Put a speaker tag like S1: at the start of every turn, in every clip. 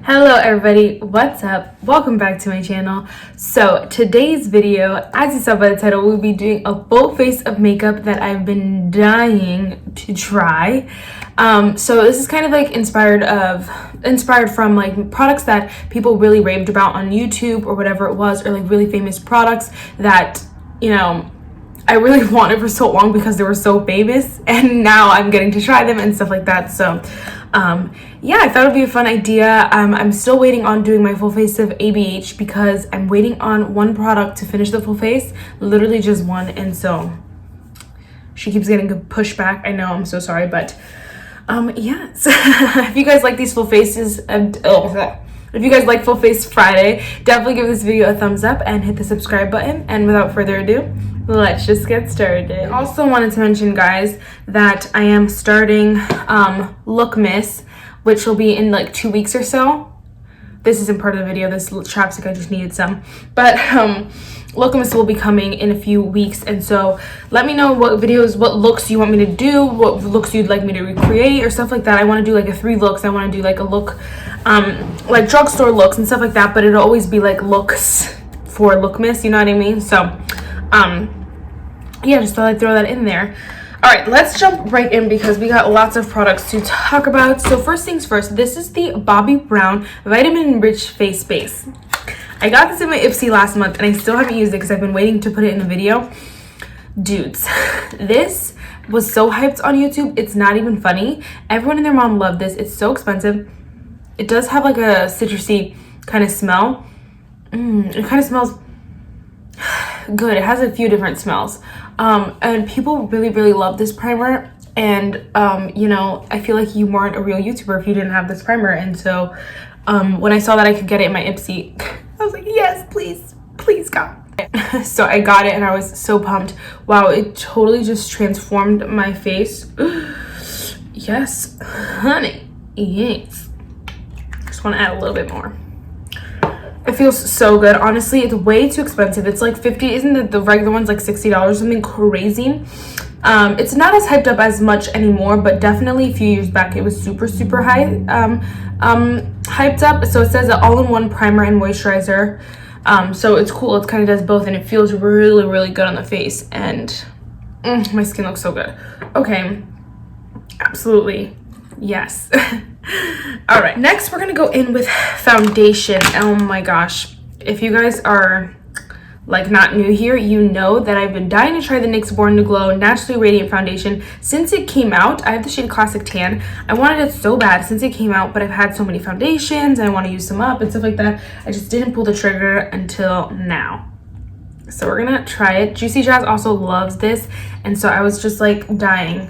S1: Hello everybody, what's up? Welcome back to my channel. So today's video, as you saw by the title, we'll be doing a full face of makeup that I've been dying to try. So this is kind of like inspired from like products that people really raved about on YouTube or whatever it was, or like really famous products that, you know, I really wanted for so long because they were so famous, and now I'm getting to try them and stuff like that. So yeah, I thought it'd be a fun idea. I'm still waiting on doing my full face of ABH because I'm waiting on one product to finish the full face, literally just one, and so she keeps getting a pushback. I know, I'm so sorry, but yeah. So if you guys like these full faces, if you guys like Full Face Friday, definitely give this video a thumbs up and hit the subscribe button. And without further ado, let's just get started. I also wanted to mention, guys, that I am starting Look Miss, which will be in like 2 weeks or so. This isn't part of the video, this chapstick, I just needed some. But Look Miss will be coming in a few weeks, and so let me know what videos, what looks you want me to do, what looks you'd like me to recreate or stuff like that. I want to do like a 3 looks. I want to do like a look, like drugstore looks and stuff like that, but it'll always be like looks for Look Miss, you know what I mean? So yeah, just thought I'd throw that in there. All right, let's jump right in because we got lots of products to talk about. So first things first, this is the Bobbi Brown Vitamin Rich Face Base. I got this in my Ipsy last month and I still haven't used it because I've been waiting to put it in a video. Dudes, this was so hyped on YouTube, it's not even funny. Everyone and their mom loved this. It's so expensive. It does have like a citrusy kind of smell. It kind of smells good. It has a few different smells. And people really love this primer. And you know, I feel like you weren't a real YouTuber if you didn't have this primer. And so when I saw that I could get it in my Ipsy, I was like, yes, please God. So I got it and I was so pumped. Wow, it totally just transformed my face. Yes, honey, yes. Just want to add a little bit more. It feels so good. Honestly, it's way too expensive. It's like 50, isn't it? The regular one's like $60, something crazy. It's not as hyped up as much anymore, but definitely a few years back it was super high hyped up. So it says an all-in-one primer and moisturizer. So it's cool. It kind of does both, and it feels really good on the face, and my skin looks so good. Okay, absolutely yes. All right, next we're gonna go in with foundation. Oh my gosh, if you guys are like not new here, you know that I've been dying to try the NYX Born to Glow Naturally Radiant Foundation since it came out. I have the shade Classic Tan. I wanted it so bad since it came out, but I've had so many foundations and I want to use them up and stuff like that. I just didn't pull the trigger until now. So we're gonna try it. Juicy Jazz also loves this, and so I was just like dying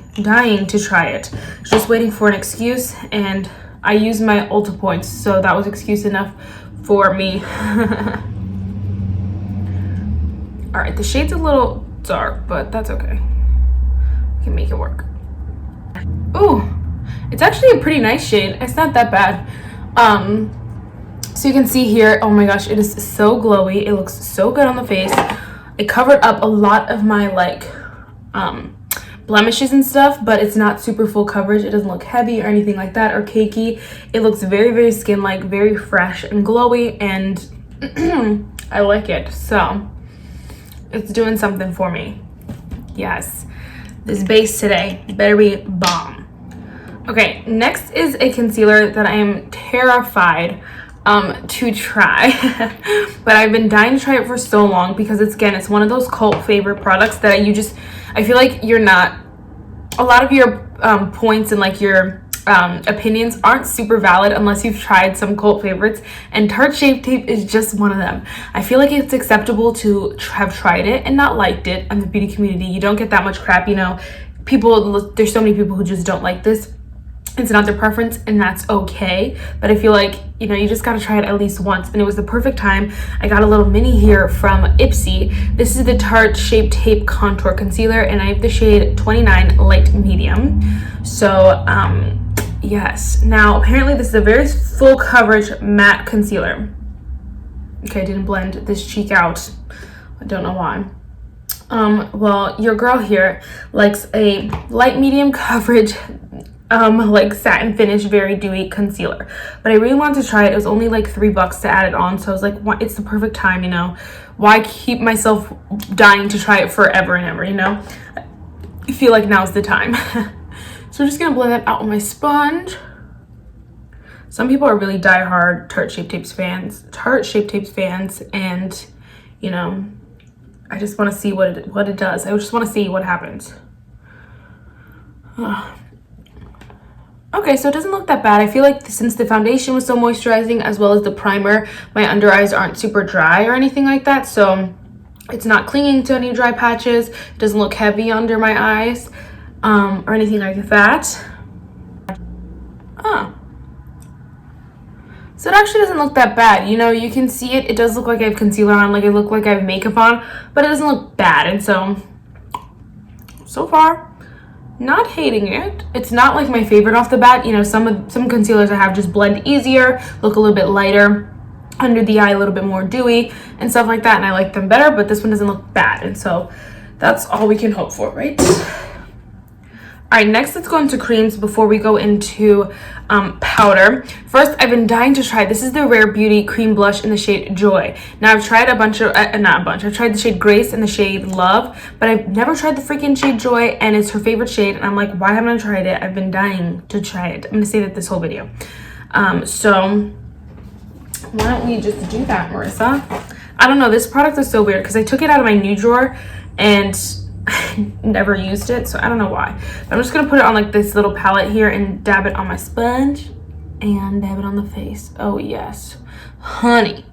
S1: to try it. Just waiting for an excuse, and I used my Ulta points, so that was excuse enough for me. All right, the shade's a little dark, but that's okay. We can make it work. Ooh, it's actually a pretty nice shade. It's not that bad. So you can see here, oh my gosh, it is so glowy. It looks so good on the face. It covered up a lot of my like blemishes and stuff, but it's not super full coverage. It doesn't look heavy or anything like that or cakey. It looks very skin-like, very fresh and glowy, and I like it. So it's doing something for me. Yes, this base today better be bomb. Okay, next is a concealer that I am terrified to try. But I've been dying to try it for so long because it's one of those cult favorite products that I feel like you're not, a lot of your points and like your opinions aren't super valid unless you've tried some cult favorites, and Tarte Shape Tape is just one of them. I feel like it's acceptable to have tried it and not liked it in the beauty community. You don't get that much crap, you know. There's so many people who just don't like this. It's not their preference, and that's okay. But I feel like, you know, you just gotta try it at least once, and it was the perfect time. I got a little mini here from Ipsy. This is the Tarte Shape Tape Contour Concealer, and I have the shade 29 Light Medium. So yes, now apparently this is a very full coverage matte concealer. Okay, I didn't blend this cheek out. I don't know why. Well, your girl here likes a light medium coverage like satin finish, very dewy concealer. But I really wanted to try it. It was only like $3 to add it on, so I was like, what? It's the perfect time, you know. Why keep myself dying to try it forever and ever, you know? I feel like now's the time. So I'm just gonna blend that out with my sponge. Some people are really diehard Tarte Shape Tapes fans, and you know, I just want to see what it does. I just want to see what happens. Okay, so it doesn't look that bad. I feel like since the foundation was so moisturizing as well as the primer, my under eyes aren't super dry or anything like that, so it's not clinging to any dry patches. It doesn't look heavy under my eyes or anything like that. So it actually doesn't look that bad. You know, you can see it. It does look like I have concealer on, like it look like I have makeup on, but it doesn't look bad. And so far, not hating it. It's not like my favorite off the bat. You know, some concealers I have just blend easier, look a little bit lighter under the eye, a little bit more dewy and stuff like that, and I like them better, but this one doesn't look bad, and so that's all we can hope for, right? All right, next let's go into creams before we go into powder. First, I've been dying to try, this is the Rare Beauty cream blush in the shade Joy. Now I've tried I've tried the shade Grace and the shade Love, but I've never tried the freaking shade Joy, and it's her favorite shade, and I'm like, why haven't I tried it? I've been dying to try it. I'm gonna say that this whole video. So why don't we just do that, Marissa? I don't know, this product is so weird because I took it out of my new drawer and I never used it, so I don't know why. But I'm just gonna put it on like this little palette here and dab it on my sponge and dab it on the face. Oh yes, honey.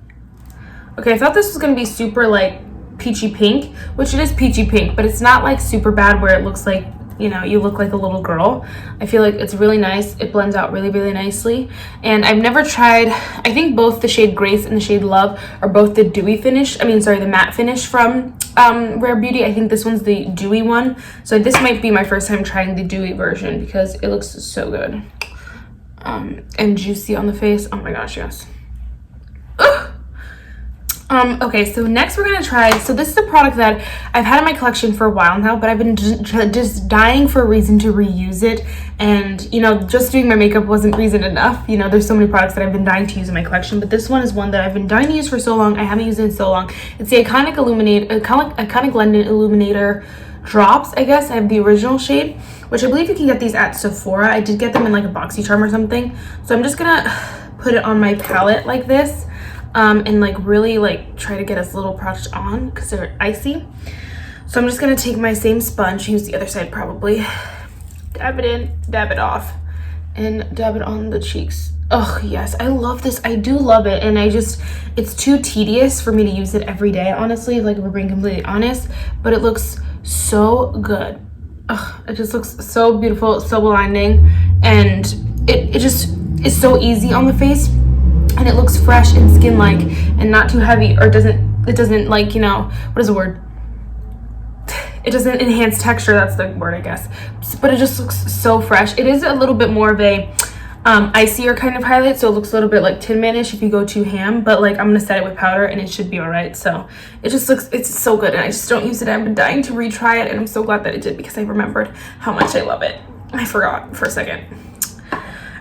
S1: Okay, I thought this was gonna be super like peachy pink, which it is peachy pink, but it's not like super bad where it looks like, you know, you look like a little girl. I feel like it's really nice. It blends out really, really nicely. And I've never tried, I think both the shade Grace and the shade Love are both the dewy finish. The matte finish from Rare Beauty. I think this one's the dewy one. So this might be my first time trying the dewy version because it looks so good. And juicy on the face. Oh my gosh, yes. Ugh. Okay, so next we're gonna try, so this is a product that I've had in my collection for a while now, but I've been just dying for a reason to reuse it, and you know, just doing my makeup wasn't reason enough. You know, there's so many products that I've been dying to use in my collection, but this one is one that I've been dying to use for so long. I haven't used it in so long. It's the iconic London Illuminator Drops, I guess. I have the original shade, which I believe you can get these at Sephora. I did get them in like a BoxyCharm or something, so I'm just gonna put it on my palette like this. And like really like try to get as little product on because they're icy. So I'm just gonna take my same sponge, use the other side probably, dab it in, dab it off, and dab it on the cheeks. Oh yes, I love this. I do love it, and it's too tedious for me to use it every day, honestly, like if we're being completely honest, but it looks so good. Ugh, it just looks so beautiful, so blinding, and it just is so easy on the face. And it looks fresh and skin-like and not too heavy, or it doesn't like, you know, what is the word? It doesn't enhance texture, that's the word, I guess. But it just looks so fresh. It is a little bit more of a icier kind of highlight, so it looks a little bit like Tin Man-ish if you go too ham, but like I'm gonna set it with powder and it should be all right. So it just looks, it's so good, and I just don't use it. I've been dying to retry it, and I'm so glad that I did because I remembered how much I love it. I forgot for a second.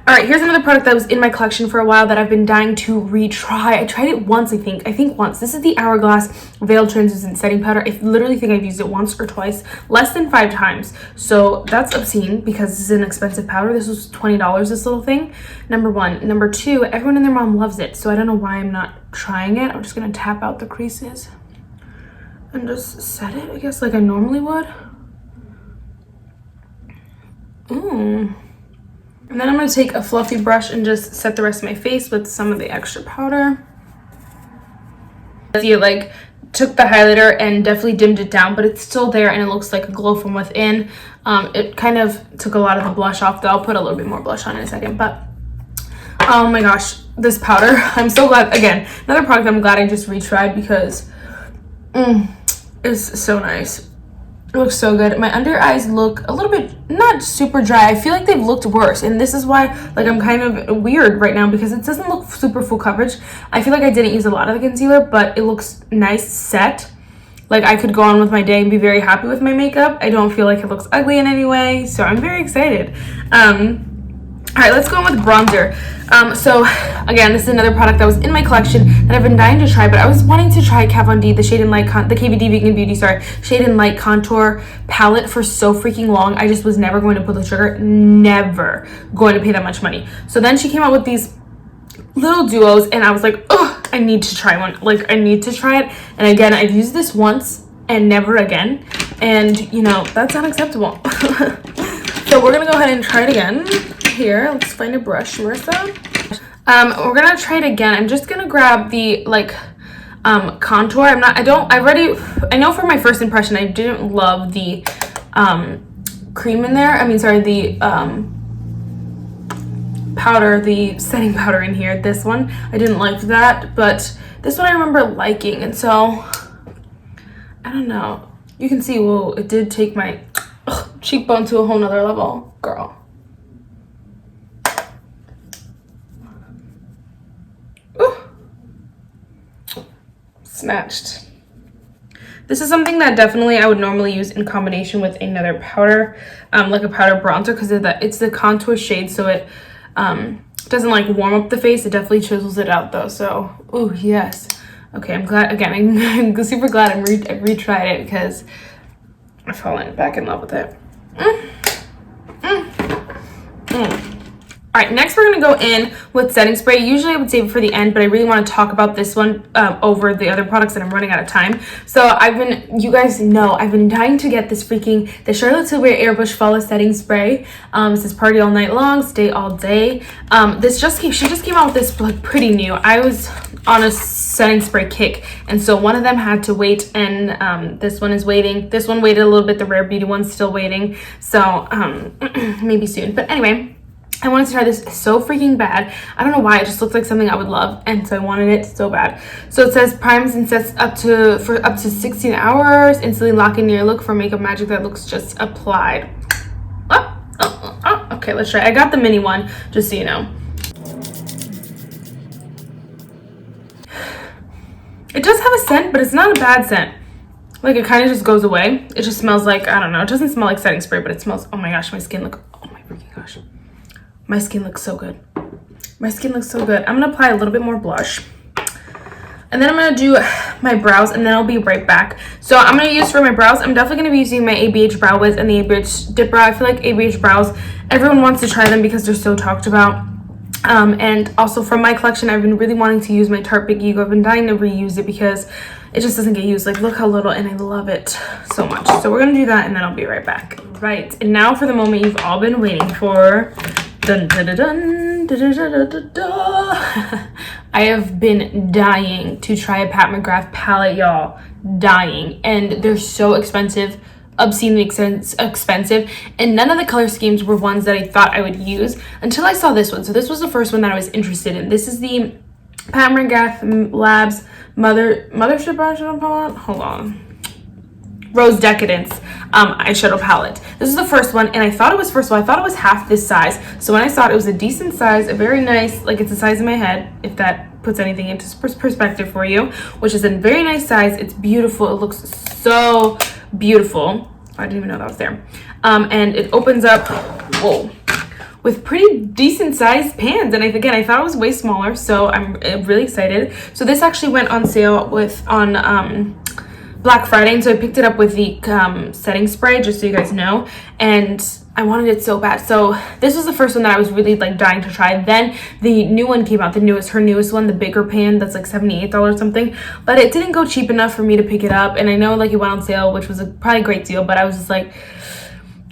S1: All right, here's another product that was in my collection for a while that I've been dying to retry. I tried it once, I think once. This is the Hourglass Veiled Translucent Setting Powder. I literally think I've used it once or twice, less than 5 times. So that's obscene because this is an expensive powder. This was $20, this little thing, number one. Number two, everyone and their mom loves it, so I don't know why I'm not trying it. I'm just gonna tap out the creases and just set it, I guess, like I normally would. And then I'm going to take a fluffy brush and just set the rest of my face with some of the extra powder. See, it like took the highlighter and definitely dimmed it down, but it's still there and it looks like a glow from within. It kind of took a lot of the blush off, though. I'll put a little bit more blush on in a second, but oh my gosh, this powder, I'm so glad. Again, another product I'm glad I just retried because it's so nice. It looks so good. My under eyes look a little bit not super dry. I feel like they've looked worse, and this is why like I'm kind of weird right now because it doesn't look super full coverage. I feel like I didn't use a lot of the concealer, but it looks nice set. Like I could go on with my day and be very happy with my makeup. I don't feel like it looks ugly in any way, so I'm very excited. All right, let's go in with bronzer. So again, this is another product that was in my collection that I've been dying to try, but I was wanting to try Kat Von D, the Shade and Light, the KVD Vegan Beauty, Shade and Light Contour Palette for so freaking long. I just was never going to pull the trigger, never going to pay that much money. So then she came out with these little duos, and I was like, oh, I need to try one. Like, I need to try it. And again, I've used this once and never again. And, you know, that's unacceptable. So we're going to go ahead and try it again. Here, let's find a brush, Marissa. We're going to try it again. I'm just going to grab the, like, contour. I know from my first impression, I didn't love the cream in there. I mean, sorry, the powder, the setting powder in here. This one, I didn't like that, but this one I remember liking, and so I don't know. You can see, well, it did take my cheekbone to a whole nother level, girl. Ooh. Snatched. This is something that definitely I would normally use in combination with another powder, like a powder bronzer, because it's the contour shade, so it doesn't like warm up the face. It definitely chisels it out though. So, oh yes. Okay, I'm glad, again, I'm super glad I retried it because I've fallen back in love with it. All right, next we're gonna go in with setting spray. Usually I would save it for the end, but I really want to talk about this one over the other products, and I'm running out of time. So you guys know, I've been dying to get this the Charlotte Tilbury Airbrush Flawless Setting Spray. This is party all night long, stay all day. She just came out with this like pretty new. I was on a setting spray kick, and so one of them had to wait, and this one is waiting. This one waited a little bit. The Rare Beauty one's still waiting. So maybe soon. But anyway, I wanted to try this so freaking bad. I don't know why, it just looks like something I would love, and so I wanted it so bad. So it says primes and sets for up to 16 hours, instantly lock in your look for makeup magic that looks just applied. Okay, let's try. I got the mini one, just so you know. It does have a scent, but it's not a bad scent. Like, it kind of just goes away. It just smells like, I don't know, it doesn't smell like setting spray, but it smells, oh my gosh, my skin oh my freaking gosh. My skin looks so good. My skin looks so good. I'm gonna apply a little bit more blush. And then I'm gonna do my brows, and then I'll be right back. So I'm gonna use for my brows, I'm definitely gonna be using my ABH Brow Wiz and the ABH Dip Brow. I feel like ABH Brows, everyone wants to try them because they're so talked about. And also from my collection, I've been really wanting to use my Tarte Big Ego. I've been dying to reuse it because it just doesn't get used. Like, look how little, and I love it so much. So we're gonna do that, and then I'll be right back. Right, and now for the moment you've all been waiting for. Dun, dun, dun, dun, dun, dun, dun, dun, dun. I have been dying to try a Pat McGrath palette, y'all. Dying. And they're so expensive, obscenely expensive, and none of the color schemes were ones that I thought I would use until I saw this one. So this was the first one that I was interested in. This is the Pat McGrath Labs Mthrship eyeshadow palette. Hold on. Rose Decadence eyeshadow palette. This is the first one, and I thought it was half this size. So when I saw it, it was a decent size, a very nice, like, it's the size of my head, if that puts anything into perspective for you, which is a very nice size. It's beautiful. It looks so beautiful. I didn't even know that was there. And it opens up, whoa, with pretty decent sized pans. And I thought it was way smaller, so I'm really excited. So this actually went on sale on Black Friday, and so I picked it up with the setting spray, just so you guys know, and I wanted it so bad. So this was the first one that I was really like dying to try. Then the new one came out, her newest one, the bigger pan, that's like $78 something, but it didn't go cheap enough for me to pick it up. And I know, like, it went on sale, which was probably a great deal, but I was just like,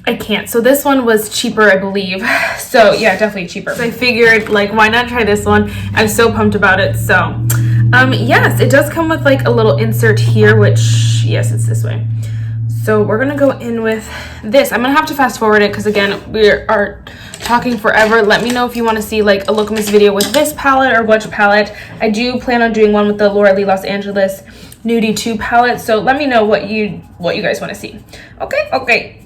S1: I can't. So this one was cheaper, I believe. So yeah, definitely cheaper. So I figured, like, why not try this one? I'm so pumped about it. So yes, it does come with like a little insert here, which, yes, it's this way. So we're gonna go in with this. I'm gonna have to fast forward it because, again, we are talking forever. Let me know if you want to see like a Lookmas video with this palette or which palette. I do plan on doing one with the Laura Lee Los Angeles Nudie 2 palette. So let me know what you guys want to see. Okay.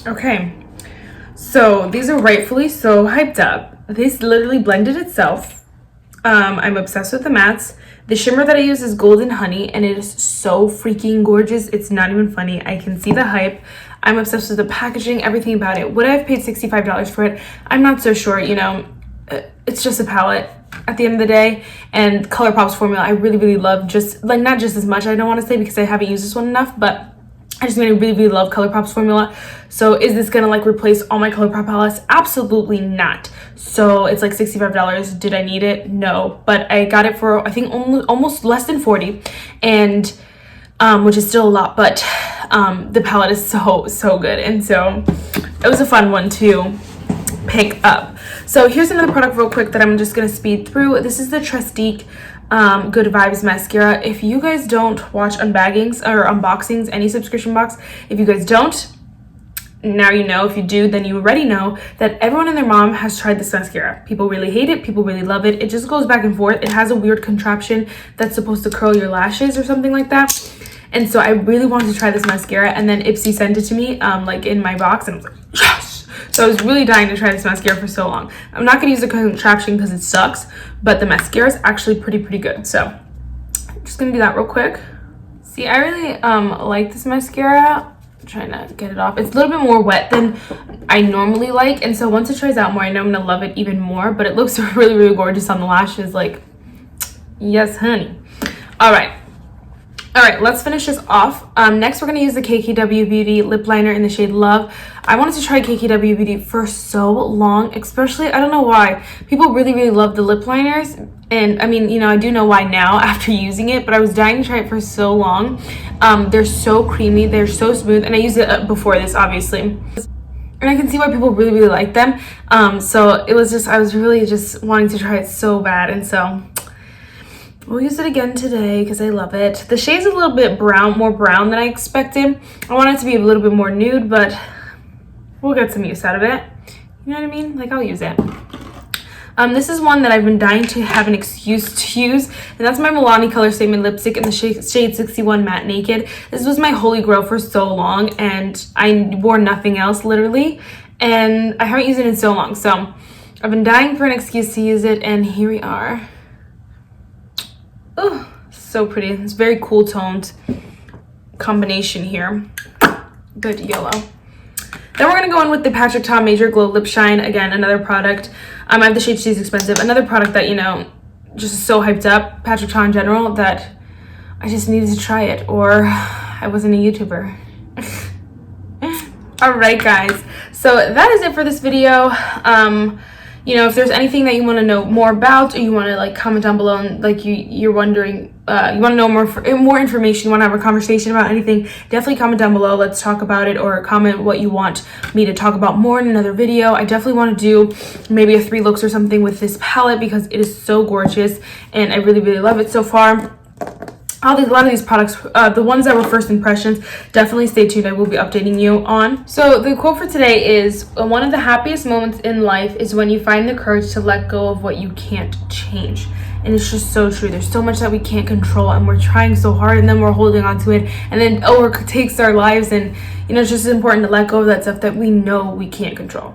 S1: Okay, so these are rightfully so hyped up. This literally blended itself. I'm obsessed with the mattes. The shimmer that I use is Golden Honey, and it is so freaking gorgeous. It's not even funny. I can see the hype. I'm obsessed with the packaging, everything about it. Would I have paid $65 for it? I'm not so sure, you know. It's just a palette at the end of the day. And ColourPop's formula I really love, just like not just as much, I don't want to say, because I haven't used this one enough, but I just really love ColourPop's formula. So is this gonna like replace all my ColourPop palettes? Absolutely not. So it's like $65. Did I need it? No, but I got it for I think almost less than 40, and which is still a lot, but the palette is so good, and so it was a fun one to pick up. So here's another product real quick that I'm just gonna speed through. This is the Trestique Good Vibes mascara. If you guys don't watch unbaggings or unboxings, any subscription box, if you guys don't, now you know. If you do, then you already know that everyone and their mom has tried this mascara. People really hate it, people really love it. It just goes back and forth. It has a weird contraption that's supposed to curl your lashes or something like that. And so I really wanted to try this mascara, and then Ipsy sent it to me like in my box, and I was like, yes! So I was really dying to try this mascara for so long. I'm not gonna use the contraption because it sucks, but the mascara is actually pretty good. So I'm just gonna do that real quick. See, I really like this mascara. I'm trying to get it off. It's a little bit more wet than I normally like, and so once it dries out more, I know I'm gonna love it even more. But it looks really gorgeous on the lashes. Like, yes, honey. All right, let's finish this off. Next, we're going to use the KKW Beauty lip liner in the shade Love. I wanted to try KKW Beauty for so long, especially, I don't know why. People really love the lip liners. And I mean, you know, I do know why now after using it, but I was dying to try it for so long. They're so creamy, they're so smooth, and I used it before this, obviously. And I can see why people really like them. So it was just, I was really just wanting to try it so bad, and so we'll use it again today because I love it. The shade's a little bit more brown than I expected. I want it to be a little bit more nude, but we'll get some use out of it. You know what I mean? Like, I'll use it. This is one that I've been dying to have an excuse to use, and that's my Milani Color Statement lipstick in the shade 61 Matte Naked. This was my holy grail for so long, and I wore nothing else, literally, and I haven't used it in so long. So I've been dying for an excuse to use it, and here we are. Oh, so pretty. It's very cool toned combination here. Good yellow. Then we're going to go in with the Patrick Ta Major Glow Lip Shine. Again, another product. I have the shade She's Expensive. Another product that, you know, just so hyped up. Patrick Ta in general, that I just needed to try it, or I wasn't a YouTuber. Alright, guys. So that is it for this video. You know, if there's anything that you want to know more about, or you want to like comment down below, and like you're wondering, you want to know more information, you want to have a conversation about anything, definitely comment down below. Let's talk about it, or comment what you want me to talk about more in another video. I definitely want to do maybe a 3 looks or something with this palette because it is so gorgeous, and I really love it so far. A lot of these products, the ones that were first impressions, definitely stay tuned. I will be updating you on. So the quote for today is, one of the happiest moments in life is when you find the courage to let go of what you can't change. And it's just so true. There's so much that we can't control, and we're trying so hard, and then we're holding on to it, and then it overtakes our lives. And you know, it's just important to let go of that stuff that we know we can't control.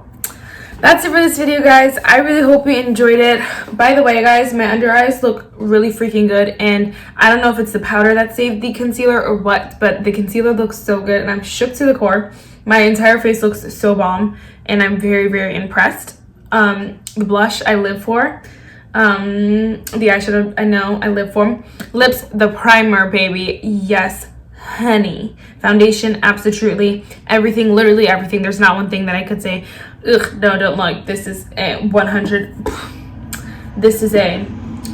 S1: That's it for this video, guys. I really hope you enjoyed it. By the way, guys, my under eyes look really freaking good, and I don't know if it's the powder that saved the concealer or what, but the concealer looks so good, and I'm shook to the core. My entire face looks so bomb, and I'm very impressed. The blush I live for. The eyeshadow I know I live for. Lips, the primer, baby. Yes, honey. Foundation, absolutely. Everything, literally everything. There's not one thing that I could say, ugh, no, don't like. This is a 100. This is a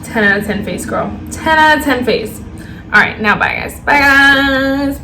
S1: 10 out of 10 face, girl. 10 out of 10 face. All right, now bye, guys. Bye, guys.